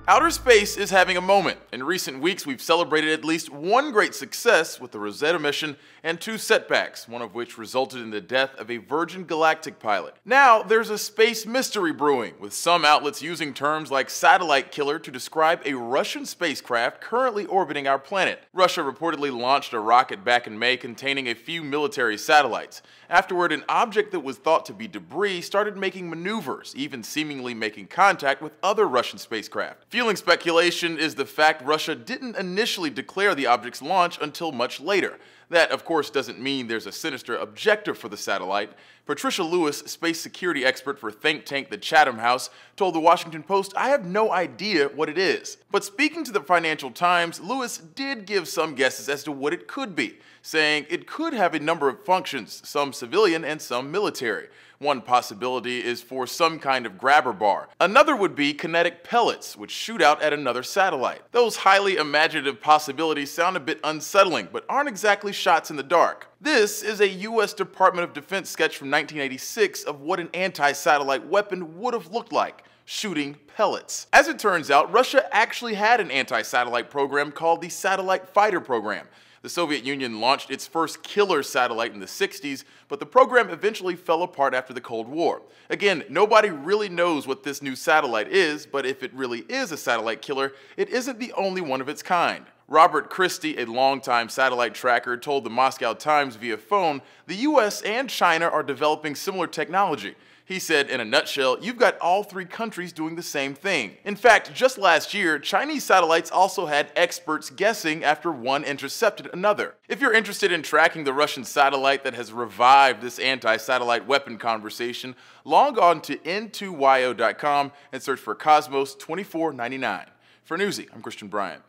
Outer space is having a moment. In recent weeks, we've celebrated at least one great success with the Rosetta mission and two setbacks, one of which resulted in the death of a Virgin Galactic pilot. Now, there's a space mystery brewing, with some outlets using terms like satellite killer to describe a Russian spacecraft currently orbiting our planet. Russia reportedly launched a rocket back in May containing a few military satellites. Afterward, an object that was thought to be debris started making maneuvers, even seemingly making contact with other Russian spacecraft. Fueling speculation is the fact Russia didn't initially declare the object's launch until much later. That, of course, doesn't mean there's a sinister objective for the satellite. Patricia Lewis, space security expert for think tank The Chatham House, told the Washington Post, "I have no idea what it is." But speaking to the Financial Times, Lewis did give some guesses as to what it could be, saying it could have a number of functions, some civilian and some military. One possibility is for some kind of grabber bar. Another would be kinetic pellets, which shoot out at another satellite. Those highly imaginative possibilities sound a bit unsettling, but aren't exactly shots in the dark. This is a U.S. Department of Defense sketch from 1986 of what an anti-satellite weapon would have looked like: shooting pellets. As it turns out, Russia actually had an anti-satellite program called the Satellite Fighter Program. The Soviet Union launched its first killer satellite in the 60s, but the program eventually fell apart after the Cold War. Again, nobody really knows what this new satellite is, but if it really is a satellite killer, it isn't the only one of its kind. Robert Christie, a longtime satellite tracker, told the Moscow Times via phone the US and China are developing similar technology. He said, in a nutshell, you've got all three countries doing the same thing. In fact, just last year, Chinese satellites also had experts guessing after one intercepted another. If you're interested in tracking the Russian satellite that has revived this anti-satellite weapon conversation, log on to n2yo.com and search for Cosmos 2499. For Newsy, I'm Christian Bryant.